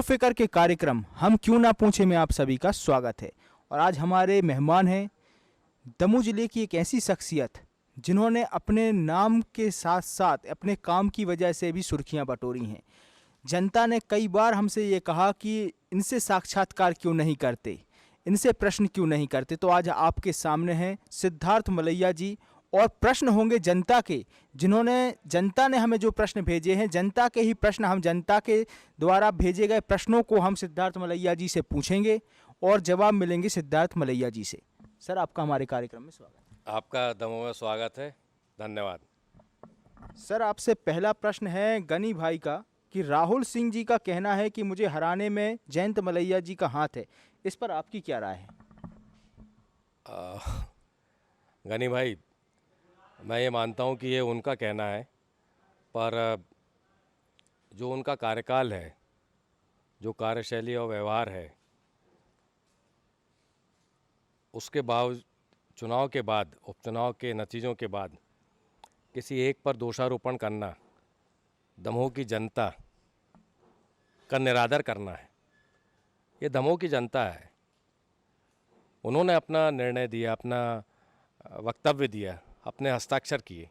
फिक्र के कार्यक्रम हम क्यों ना पूछे में आप सभी का स्वागत है। और आज हमारे मेहमान हैं दमोह जिले की एक ऐसी शख्सियत जिन्होंने अपने नाम के साथ साथ अपने काम की वजह से भी सुर्खियां बटोरी हैं। जनता ने कई बार हमसे ये कहा कि इनसे साक्षात्कार क्यों नहीं करते, इनसे प्रश्न क्यों नहीं करते। तो आज आपके सामने हैं सिद्धार्थ मलैया जी, और प्रश्न होंगे जनता के, जिन्होंने जनता ने हमें जो प्रश्न भेजे हैं, जनता के ही प्रश्न हम जनता के द्वारा भेजे गए प्रश्नों को हम सिद्धार्थ मलैया जी से पूछेंगे और जवाब मिलेंगे सिद्धार्थ मलैया जी से। सर, आपका हमारे कार्यक्रम में स्वागत है। आपका दमोह में स्वागत है, धन्यवाद। सर, आपसे पहला प्रश्न है गनी भाई का कि राहुल सिंह जी का कहना है कि मुझे हराने में जयंत मलैया जी का हाथ है, इस पर आपकी क्या राय है? गनी भाई, मैं ये मानता हूँ कि ये उनका कहना है, पर जो उनका कार्यकाल है, जो कार्यशैली और व्यवहार है, उसके बावजूद चुनाव के बाद, उपचुनाव के नतीजों के बाद किसी एक पर दोषारोपण करना दमोह की जनता का निरादर करना है। ये दमोह की जनता है, उन्होंने अपना निर्णय दिया, अपना वक्तव्य दिया, अपने हस्ताक्षर किए।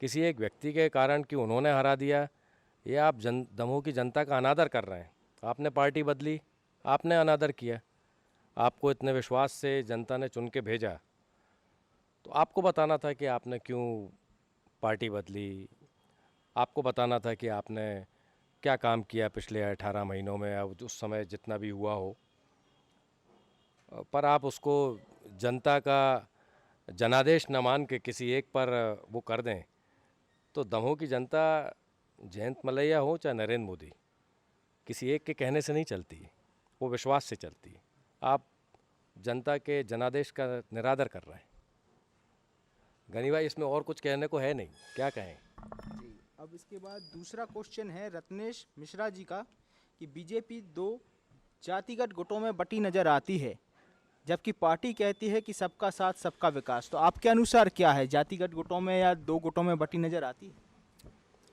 किसी एक व्यक्ति के कारण कि उन्होंने हरा दिया, ये आप दमोह की जनता का अनादर कर रहे हैं। आपने पार्टी बदली, आपने अनादर किया। आपको इतने विश्वास से जनता ने चुन के भेजा, तो आपको बताना था कि आपने क्यों पार्टी बदली। आपको बताना था कि आपने क्या काम किया पिछले 18 महीनों में, अब उस समय जितना भी हुआ हो। पर आप उसको जनता का जनादेश न मान के किसी एक पर वो कर दें, तो दमोह की जनता, जयंत मलैया हो चाहे नरेंद्र मोदी, किसी एक के कहने से नहीं चलती, वो विश्वास से चलती है। आप जनता के जनादेश का निरादर कर रहे हैं। गनी भाई, इसमें और कुछ कहने को है नहीं, क्या कहें जी। अब इसके बाद दूसरा क्वेश्चन है रत्नेश मिश्रा जी का कि बीजेपी दो जातिगत गुटों में बटी नजर आती है, जबकि पार्टी कहती है कि सबका साथ सबका विकास। तो आपके अनुसार क्या है, जातिगत गुटों में या दो गुटों में बटी नजर आती है?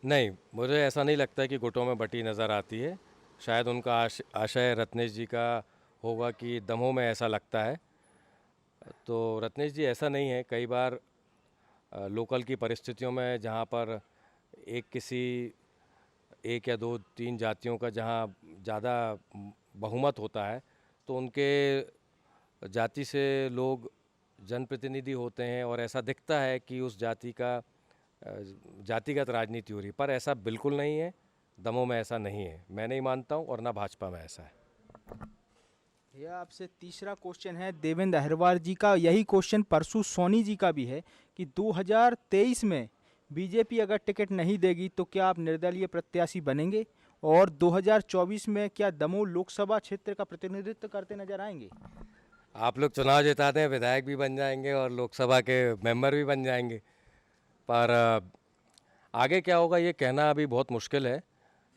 नहीं, मुझे ऐसा नहीं लगता कि गुटों में बटी नज़र आती है। शायद उनका आशय रत्नेश जी का होगा कि दमोह में ऐसा लगता है। तो रत्नेश जी, ऐसा नहीं है। कई बार लोकल की परिस्थितियों में जहाँ पर एक या दो तीन जातियों का जहाँ ज़्यादा बहुमत होता है, तो उनके जाति से लोग जनप्रतिनिधि होते हैं और ऐसा दिखता है कि उस जाति का जातिगत राजनीति हो रही, पर ऐसा बिल्कुल नहीं है। दमोह में ऐसा नहीं है, मैं नहीं मानता हूँ, और ना भाजपा में ऐसा है। यह आपसे तीसरा क्वेश्चन है देवेंद्र अहिरवार जी का। यही क्वेश्चन परसू सोनी जी का भी है कि 2023 में बीजेपी अगर टिकट नहीं देगी तो क्या आप निर्दलीय प्रत्याशी बनेंगे, और 2024 में क्या दमोह लोकसभा क्षेत्र का प्रतिनिधित्व करते नजर आएंगे? आप लोग चुनाव जिताते हैं, विधायक भी बन जाएंगे और लोकसभा के मेंबर भी बन जाएंगे, पर आगे क्या होगा ये कहना अभी बहुत मुश्किल है।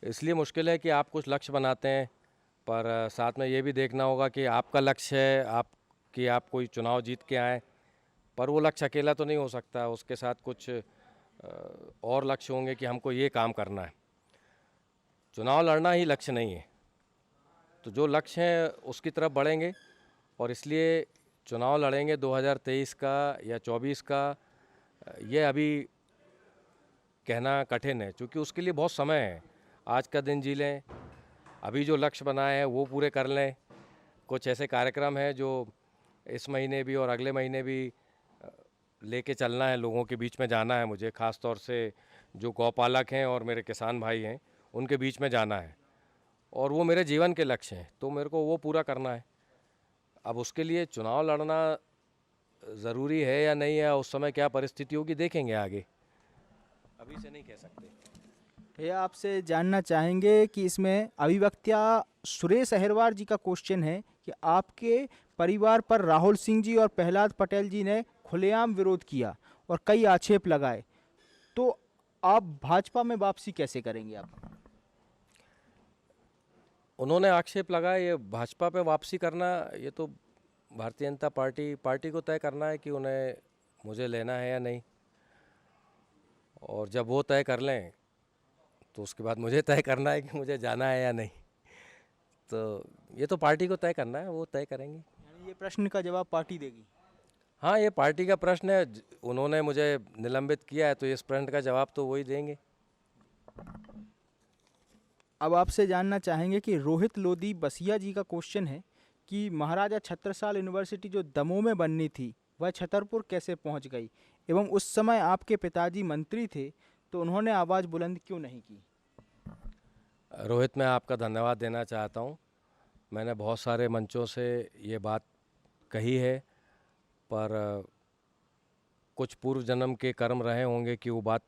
इसलिए मुश्किल है कि आप कुछ लक्ष्य बनाते हैं, पर साथ में ये भी देखना होगा कि आपका लक्ष्य है आप कोई चुनाव जीत के आएँ, पर वो लक्ष्य अकेला तो नहीं हो सकता, उसके साथ कुछ और लक्ष्य होंगे कि हमको ये काम करना है। चुनाव लड़ना ही लक्ष्य नहीं है, तो जो लक्ष्य है उसकी तरफ बढ़ेंगे, और इसलिए चुनाव लड़ेंगे 2023 का या 24 का, ये अभी कहना कठिन है, क्योंकि उसके लिए बहुत समय है। आज का दिन जी लें, अभी जो लक्ष्य बनाए हैं वो पूरे कर लें। कुछ ऐसे कार्यक्रम हैं जो इस महीने भी और अगले महीने भी लेके चलना है, लोगों के बीच में जाना है मुझे, ख़ास तौर से जो गौपालक हैं और मेरे किसान भाई हैं उनके बीच में जाना है, और वो मेरे जीवन के लक्ष्य हैं, तो मेरे को वो पूरा करना है। अब उसके लिए चुनाव लड़ना ज़रूरी है या नहीं है, उस समय क्या परिस्थिति होगी देखेंगे आगे, अभी से नहीं कह सकते। ये आपसे जानना चाहेंगे कि इसमें अभिवक्ता सुरेश अहिरवार जी का क्वेश्चन है कि आपके परिवार पर राहुल सिंह जी और प्रहलाद पटेल जी ने खुलेआम विरोध किया और कई आक्षेप लगाए, तो आप भाजपा में वापसी कैसे करेंगे आप? उन्होंने आक्षेप लगाया, ये भाजपा पे वापसी करना, ये तो भारतीय जनता पार्टी को तय करना है कि उन्हें मुझे लेना है या नहीं, और जब वो तय कर लें तो उसके बाद मुझे तय करना है कि मुझे जाना है या नहीं। तो ये तो पार्टी को तय करना है, वो तय करेंगे। यानी ये प्रश्न का जवाब पार्टी देगी। हाँ, ये पार्टी का प्रश्न है, उन्होंने मुझे निलंबित किया है तो इस प्रश्न का जवाब तो वही देंगे। अब आपसे जानना चाहेंगे कि रोहित लोधी बसिया जी का क्वेश्चन है कि महाराजा छत्रसाल यूनिवर्सिटी जो दमोह में बननी थी वह छतरपुर कैसे पहुंच गई, एवं उस समय आपके पिताजी मंत्री थे तो उन्होंने आवाज़ बुलंद क्यों नहीं की। रोहित, मैं आपका धन्यवाद देना चाहता हूँ। मैंने बहुत सारे मंचों से ये बात कही है, पर कुछ पूर्व जन्म के कर्म रहे होंगे कि वो बात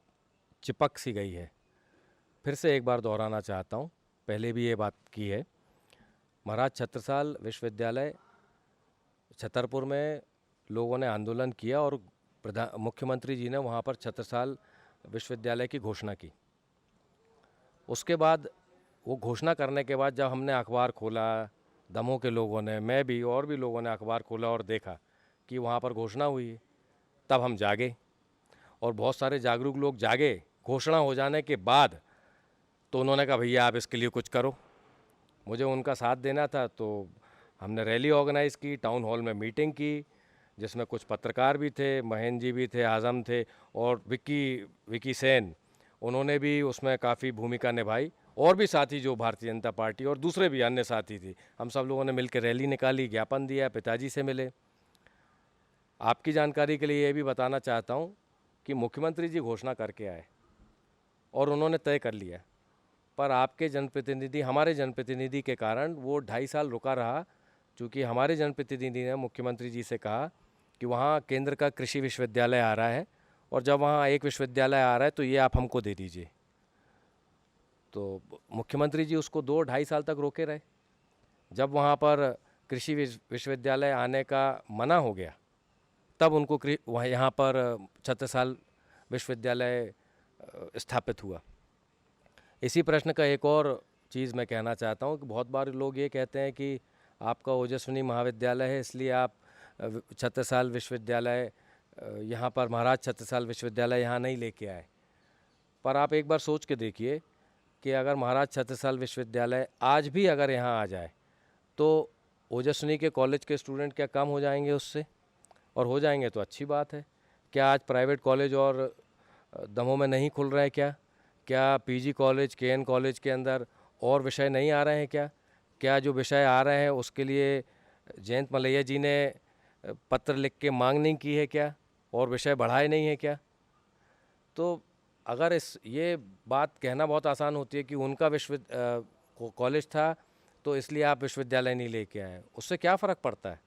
चिपक सी गई है। फिर से एक बार दोहराना चाहता हूँ, पहले भी ये बात की है। महाराज छत्रसाल विश्वविद्यालय छतरपुर में लोगों ने आंदोलन किया और मुख्यमंत्री जी ने वहाँ पर छत्रसाल विश्वविद्यालय की घोषणा की। उसके बाद वो घोषणा करने के बाद जब हमने अखबार खोला, दमोह के लोगों ने, मैं भी और भी लोगों ने अखबार खोला और देखा कि वहाँ पर घोषणा हुई है, तब हम जागे और बहुत सारे जागरूक लोग जागे। घोषणा हो जाने के बाद तो उन्होंने कहा भैया आप इसके लिए कुछ करो। मुझे उनका साथ देना था तो हमने रैली ऑर्गेनाइज़ की, टाउन हॉल में मीटिंग की, जिसमें कुछ पत्रकार भी थे, महेंद्र जी भी थे, आज़म थे और विकी सेन, उन्होंने भी उसमें काफ़ी भूमिका निभाई, और भी साथी जो भारतीय जनता पार्टी और दूसरे भी अन्य साथी थे। हम सब लोगों ने मिलकर रैली निकाली, ज्ञापन दिया, पिताजी से मिले। आपकी जानकारी के लिए ये भी बताना चाहता हूँ कि मुख्यमंत्री जी घोषणा करके आए और उन्होंने तय कर लिया, पर आपके जनप्रतिनिधि, हमारे जनप्रतिनिधि के कारण वो 2.5 साल रुका रहा, क्योंकि हमारे जनप्रतिनिधि ने मुख्यमंत्री जी से कहा कि वहाँ केंद्र का कृषि विश्वविद्यालय आ रहा है और जब वहाँ एक विश्वविद्यालय आ रहा है तो ये आप हमको दे दीजिए। तो मुख्यमंत्री जी उसको 2-2.5 साल तक रोके रहे। जब वहाँ पर कृषि विश्वविद्यालय आने का मना हो गया, तब उनको वहाँ यहाँ पर छत्रसाल विश्वविद्यालय स्थापित हुआ। इसी प्रश्न का एक और चीज़ मैं कहना चाहता हूँ कि बहुत बार लोग ये कहते हैं कि आपका ओजस्विनी महाविद्यालय है इसलिए आप छत्रसाल विश्वविद्यालय यहाँ पर, महाराज छत्रसाल विश्वविद्यालय यहाँ नहीं लेके आए। पर आप एक बार सोच के देखिए कि अगर महाराज छत्रसाल विश्वविद्यालय आज भी अगर यहाँ आ जाए तो ओजस्विनी के कॉलेज के स्टूडेंट क्या कम हो जाएंगे उससे? और हो जाएंगे तो अच्छी बात है। क्या आज प्राइवेट कॉलेज और दमोह में नहीं खुल रहे हैं क्या पीजी कॉलेज, केएन कॉलेज के अंदर और विषय नहीं आ रहे हैं क्या जो विषय आ रहे हैं उसके लिए जयंत मलैया जी ने पत्र लिख के मांग नहीं की है क्या, और विषय बढ़ाए नहीं है क्या? तो अगर ये बात कहना बहुत आसान होती है कि उनका कॉलेज था तो इसलिए आप विश्वविद्यालय नहीं लेके आए, उससे क्या फ़र्क पड़ता है?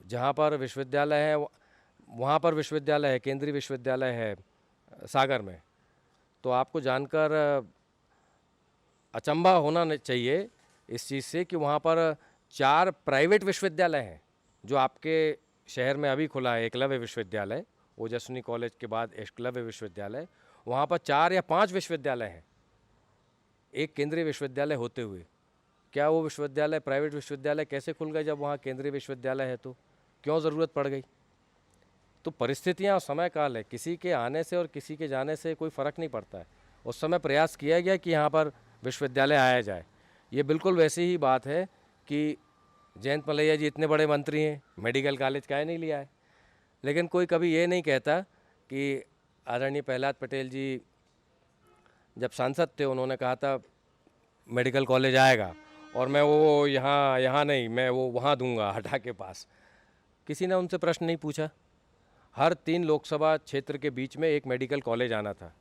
जहाँ पर विश्वविद्यालय है वहाँ पर विश्वविद्यालय है, केंद्रीय विश्वविद्यालय है सागर में। तो आपको जानकर अचंभा होना चाहिए इस चीज़ से कि वहाँ पर 4 प्राइवेट विश्वविद्यालय हैं। जो आपके शहर में अभी खुला है एकलव्य विश्वविद्यालय, ओजस्विनी कॉलेज के बाद एकलव्य विश्वविद्यालय, वहाँ पर 4 या 5 विश्वविद्यालय हैं एक केंद्रीय विश्वविद्यालय होते हुए। क्या वो विश्वविद्यालय प्राइवेट विश्वविद्यालय कैसे खुल गए जब वहाँ केंद्रीय विश्वविद्यालय है? तो क्यों ज़रूरत पड़ गई? तो परिस्थितियाँ और समय काल है, किसी के आने से और किसी के जाने से कोई फ़र्क नहीं पड़ता है। उस समय प्रयास किया गया कि यहाँ पर विश्वविद्यालय आया जाए। ये बिल्कुल वैसी ही बात है कि जयंत मलैया जी इतने बड़े मंत्री हैं, मेडिकल कॉलेज काहे नहीं लिया है? लेकिन कोई कभी ये नहीं कहता कि आदरणीय प्रहलाद पटेल जी जब सांसद थे उन्होंने कहा था मेडिकल कॉलेज आएगा और मैं वो यहाँ नहीं, मैं वो वहाँ दूंगा हटा के पास। किसी ने उनसे प्रश्न नहीं पूछा। हर 3 लोकसभा क्षेत्र के बीच में एक मेडिकल कॉलेज आना था,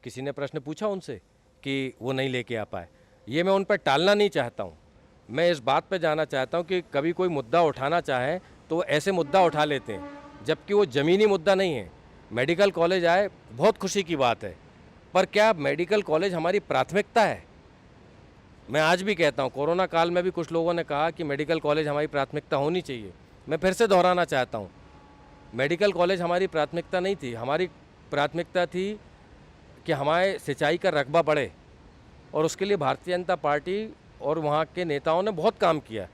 किसी ने प्रश्न पूछा उनसे कि वो नहीं लेके आ पाए? ये मैं उन पर टालना नहीं चाहता हूँ, मैं इस बात पे जाना चाहता हूँ कि कभी कोई मुद्दा उठाना चाहे तो ऐसे मुद्दा उठा लेते हैं जबकि वो ज़मीनी मुद्दा नहीं है। मेडिकल कॉलेज आए बहुत खुशी की बात है, पर क्या मेडिकल कॉलेज हमारी प्राथमिकता है? मैं आज भी कहता हूँ, कोरोना काल में भी कुछ लोगों ने कहा कि मेडिकल कॉलेज हमारी प्राथमिकता होनी चाहिए। मैं फिर से दोहराना चाहता हूँ, मेडिकल कॉलेज हमारी प्राथमिकता नहीं थी। हमारी प्राथमिकता थी कि हमारे सिंचाई का रकबा बढ़े, और उसके लिए भारतीय जनता पार्टी और वहाँ के नेताओं ने बहुत काम किया।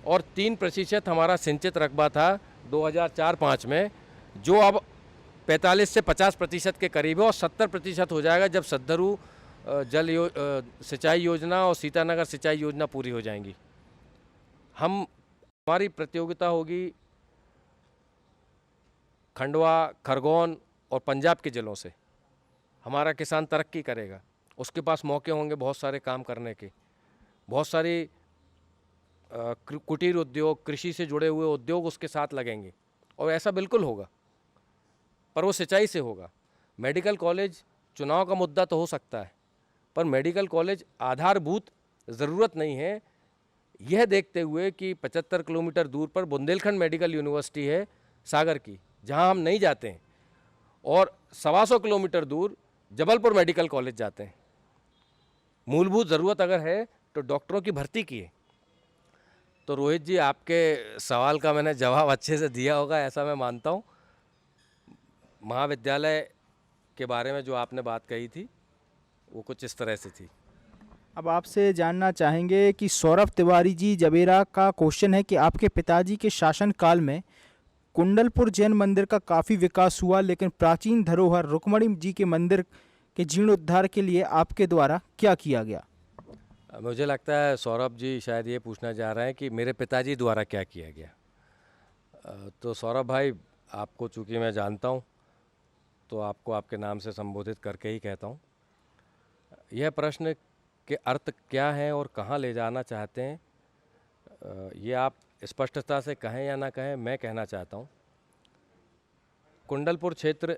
और 3% हमारा सिंचित रकबा था 2004-05 में, जो अब 45 से 50% के करीब है और 70% हो जाएगा जब सद्धरू सिंचाई योजना और सीतानगर सिंचाई योजना पूरी हो जाएंगी। हमारी प्रतियोगिता होगी खंडवा, खरगोन और पंजाब के ज़िलों से। हमारा किसान तरक्की करेगा, उसके पास मौके होंगे बहुत सारे काम करने के। बहुत सारी कुटीर उद्योग, कृषि से जुड़े हुए उद्योग उसके साथ लगेंगे और ऐसा बिल्कुल होगा, पर वो सिंचाई से होगा। मेडिकल कॉलेज चुनाव का मुद्दा तो हो सकता है, पर मेडिकल कॉलेज आधारभूत ज़रूरत नहीं है। यह देखते हुए कि 75 किलोमीटर दूर पर बुंदेलखंड मेडिकल यूनिवर्सिटी है सागर की, जहां हम नहीं जाते हैं, और 125 किलोमीटर दूर जबलपुर मेडिकल कॉलेज जाते हैं। मूलभूत ज़रूरत अगर है तो डॉक्टरों की भर्ती की है। तो रोहित जी, आपके सवाल का मैंने जवाब अच्छे से दिया होगा ऐसा मैं मानता हूँ। महाविद्यालय के बारे में जो आपने बात कही थी वो कुछ इस तरह से थी। अब आपसे जानना चाहेंगे कि सौरभ तिवारी जी जबेरा का क्वेश्चन है कि आपके पिताजी के शासनकाल में कुंडलपुर जैन मंदिर का काफ़ी विकास हुआ, लेकिन प्राचीन धरोहर रुक्मणी जी के मंदिर के जीर्णोद्धार के लिए आपके द्वारा क्या किया गया? मुझे लगता है सौरभ जी शायद ये पूछना चाह रहे हैं कि मेरे पिताजी द्वारा क्या किया गया। तो सौरभ भाई, आपको चूँकि मैं जानता हूँ तो आपको आपके नाम से संबोधित करके ही कहता हूँ। यह प्रश्न के अर्थ क्या हैं और कहाँ ले जाना चाहते हैं, ये आप स्पष्टता से कहें या ना कहें, मैं कहना चाहता हूँ। कुंडलपुर क्षेत्र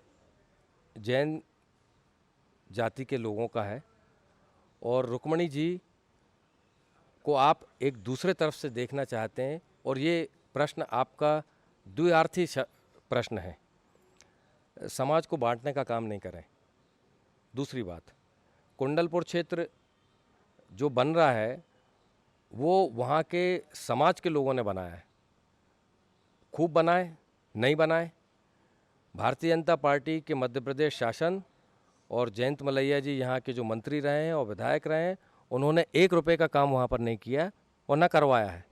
जैन जाति के लोगों का है और रुक्मणी जी को आप एक दूसरे तरफ से देखना चाहते हैं, और ये प्रश्न आपका द्विअर्थी प्रश्न है। समाज को बांटने का काम नहीं करें। दूसरी बात, कुंडलपुर क्षेत्र जो बन रहा है वो वहाँ के समाज के लोगों ने बनाया है। खूब बनाए, नहीं बनाए। भारतीय जनता पार्टी के मध्य प्रदेश शासन और जयंत मलैया जी यहाँ के जो मंत्री रहे हैं और विधायक रहे हैं, उन्होंने 1 रुपये का काम वहाँ पर नहीं किया और न करवाया है।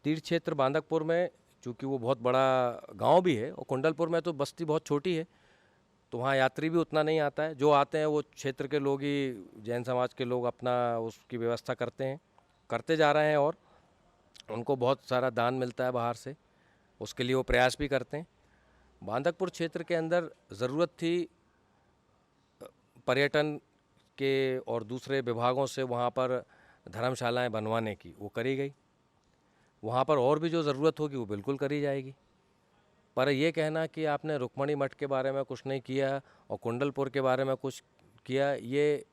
तीर्थ क्षेत्र बांदकपुर में, चूँकि वो बहुत बड़ा गांव भी है, और कुंडलपुर में तो बस्ती बहुत छोटी है, तो वहाँ यात्री भी उतना नहीं आता है। जो आते हैं वो क्षेत्र के लोग ही, जैन समाज के लोग अपना उसकी व्यवस्था करते हैं, करते जा रहे हैं, और उनको बहुत सारा दान मिलता है बाहर से, उसके लिए वो प्रयास भी करते हैं। बांदकपुर क्षेत्र के अंदर ज़रूरत थी पर्यटन के और दूसरे विभागों से वहाँ पर धर्मशालाएं बनवाने की, वो करी गई। वहाँ पर और भी जो ज़रूरत होगी वो बिल्कुल करी जाएगी। पर ये कहना कि आपने रुक्मणी मठ के बारे में कुछ नहीं किया और कुंडलपुर के बारे में कुछ किया, ये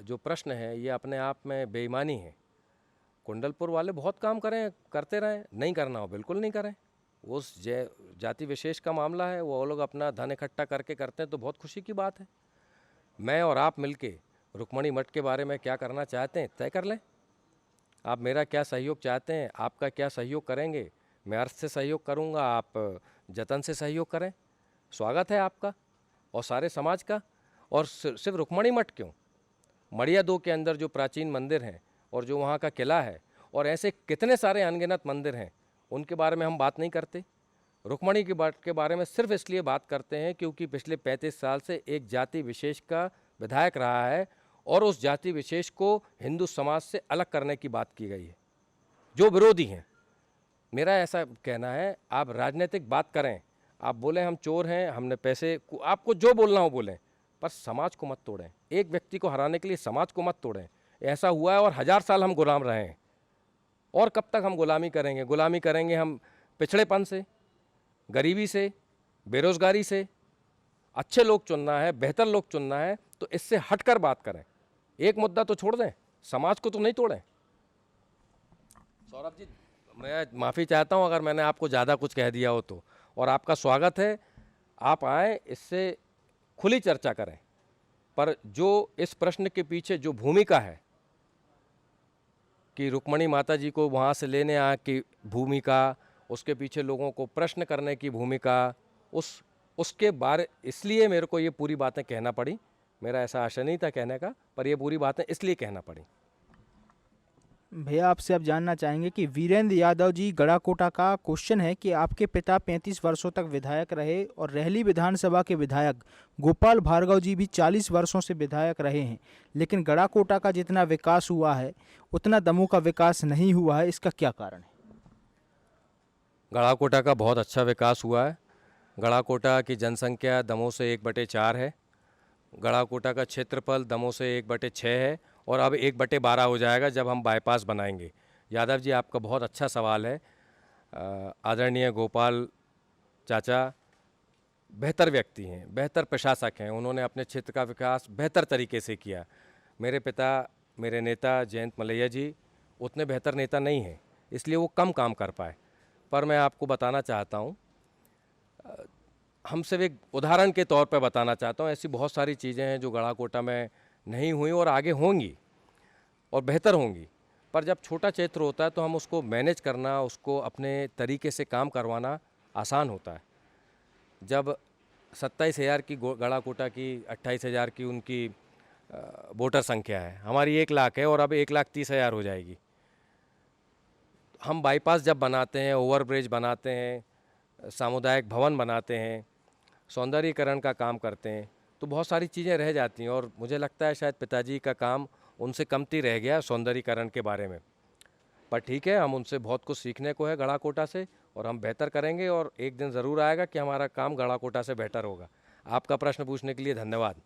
जो प्रश्न है ये अपने आप में बेईमानी है। कुंडलपुर वाले बहुत काम करें, करते रहें, नहीं करना हो बिल्कुल नहीं करें। उस जाति विशेष का मामला है, वो लोग अपना धन इकट्ठा करके करते हैं तो बहुत खुशी की बात है। मैं और आप मिलके रुक्मणी मठ के बारे में क्या करना चाहते हैं तय कर लें। आप मेरा क्या सहयोग चाहते हैं, आपका क्या सहयोग करेंगे। मैं अर्थ से सहयोग करूंगा, आप जतन से सहयोग करें। स्वागत है आपका और सारे समाज का। और सिर्फ रुक्मणी मठ क्यों, मड़िया 2 के अंदर जो प्राचीन मंदिर हैं और जो वहाँ का किला है, और ऐसे कितने सारे अनगिनत मंदिर हैं, उनके बारे में हम बात नहीं करते। रुक्मणी के बारे में सिर्फ इसलिए बात करते हैं क्योंकि पिछले 35 साल से एक जाति विशेष का विधायक रहा है और उस जाति विशेष को हिंदू समाज से अलग करने की बात की गई है। जो विरोधी हैं, मेरा ऐसा कहना है, आप राजनीतिक बात करें, आप बोलें हम चोर हैं, हमने पैसे, आपको जो बोलना हो बोलें, पर समाज को मत तोड़ें। एक व्यक्ति को हराने के लिए समाज को मत तोड़ें। ऐसा हुआ है और 1000 साल हम गुलाम रहे हैं, और कब तक हम गुलामी करेंगे। गुलामी करेंगे हम पिछड़ेपन से, गरीबी से, बेरोजगारी से। अच्छे लोग चुनना है, बेहतर लोग चुनना है, तो इससे हटकर बात करें। एक मुद्दा तो छोड़ दें, समाज को तो नहीं तोड़ें। सौरभ जी, मैं माफ़ी चाहता हूं अगर मैंने आपको ज़्यादा कुछ कह दिया हो तो, और आपका स्वागत है, आप आएँ, इससे खुली चर्चा करें। पर जो इस प्रश्न के पीछे जो भूमिका है कि रुक्मणी माता जी को वहाँ से लेने आने की भूमिका, उसके पीछे लोगों को प्रश्न करने की भूमिका, उसके बारे, इसलिए मेरे को ये पूरी बातें कहना पड़ी। मेरा ऐसा आशा नहीं था कहने का, पर ये पूरी बातें इसलिए कहना पड़ी। भैया आपसे अब जानना चाहेंगे कि वीरेंद्र यादव जी गड़ाकोटा का क्वेश्चन है कि आपके पिता 35 वर्षों तक विधायक रहे और रहली विधानसभा के विधायक गोपाल भार्गव जी भी 40 वर्षों से विधायक रहे हैं, लेकिन गड़ाकोटा का जितना विकास हुआ है उतना दमोह का विकास नहीं हुआ है, इसका क्या कारण है? गड़ाकोटा का बहुत अच्छा विकास हुआ है। गड़ाकोटा की जनसंख्या दमोह से 1/4 है। गड़ाकोटा का क्षेत्रफल दमोह से 1/6 है और अब 1/12 हो जाएगा जब हम बाईपास बनाएंगे। यादव जी, आपका बहुत अच्छा सवाल है। आदरणीय गोपाल चाचा बेहतर व्यक्ति हैं, बेहतर प्रशासक हैं। उन्होंने अपने क्षेत्र का विकास बेहतर तरीके से किया। मेरे पिता, मेरे नेता जयंत मलैया जी उतने बेहतर नेता नहीं हैं, इसलिए वो कम काम कर पाए। पर मैं आपको बताना चाहता हूँ, हम सिर्फ एक उदाहरण के तौर पर बताना चाहता हूँ, ऐसी बहुत सारी चीज़ें हैं जो गड़ाकोटा में नहीं हुई और आगे होंगी और बेहतर होंगी। पर जब छोटा क्षेत्र होता है तो हम उसको मैनेज करना, उसको अपने तरीके से काम करवाना आसान होता है। जब 27,000 की गड़ाकोटा की 28,000 की उनकी वोटर संख्या है, हमारी 1 लाख है और अब 1,30,000 हो जाएगी। हम बाईपास जब बनाते हैं, ओवरब्रिज बनाते हैं, सामुदायिक भवन बनाते हैं, सौंदर्यीकरण का काम करते हैं, तो बहुत सारी चीज़ें रह जाती हैं और मुझे लगता है शायद पिताजी का काम उनसे कमती रह गया सौंदर्यीकरण के बारे में। पर ठीक है, हम उनसे बहुत कुछ सीखने को है गड़ाकोटा से, और हम बेहतर करेंगे और एक दिन ज़रूर आएगा कि हमारा काम गड़ाकोटा से बेहतर होगा। आपका प्रश्न पूछने के लिए धन्यवाद।